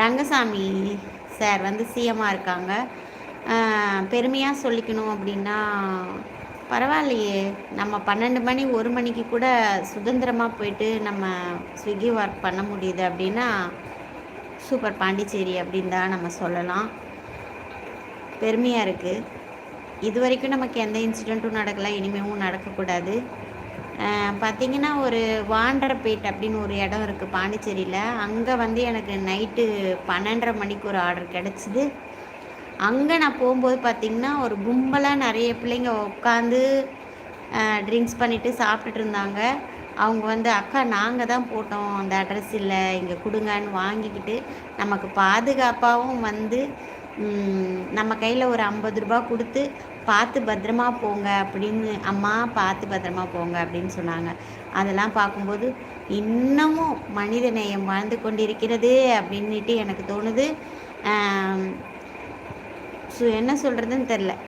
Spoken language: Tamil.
ரங்கசாமி சார் வந்து சிஎம்மாக இருக்காங்க. பெருமையாக சொல்லிக்கணும் அப்படின்னா, பரவாயில்லையே, நம்ம 12 மணி 1 மணிக்கு கூட சுதந்திரமாக போயிட்டு நம்ம ஸ்விக்கி ஒர்க் பண்ண முடியுது அப்படின்னா, சூப்பர் பாண்டிச்சேரி அப்படின்னு தான் நம்ம சொல்லலாம். பெருமையாக இருக்குது. இது வரைக்கும் நமக்கு எந்த இன்சிடெண்ட்டும் நடக்கலை, இனிமேவும் நடக்கக்கூடாது. பார்த்திங்கன்னா, ஒரு வாண்டரப்பேட் அப்படின்னு ஒரு இடம் இருக்குது பாண்டிச்சேரியில். அங்கே வந்து எனக்கு நைட்டு 12:30 மணிக்கு ஒரு ஆர்டர் கிடச்சிது. அங்கே நான் போகும்போது பார்த்திங்கன்னா, ஒரு கும்பலாக நிறைய பிள்ளைங்க உட்காந்து ட்ரிங்க்ஸ் பண்ணிவிட்டு சாப்பிட்டுட்டு இருந்தாங்க. அவங்க வந்து, அக்கா நாங்கள் தான் போட்டோம், அந்த அட்ரஸ் இல்லை, இங்கே கொடுங்கன்னு வாங்கிக்கிட்டு நமக்கு பாதுகாப்பாகவும் வந்து நம்ம கையில் ஒரு 50 ரூபா கொடுத்து, பார்த்து பத்திரமா போங்க அப்படின்னு, அம்மா பார்த்து பத்திரமா போங்க அப்படின்னு சொன்னாங்க. அதெல்லாம் பார்க்கும்போது இன்னமும் மனித நேயம் வாழ்ந்து கொண்டிருக்கிறது அப்படின்ட்டு எனக்கு தோணுது. என்ன சொல்கிறதுன்னு தெரில.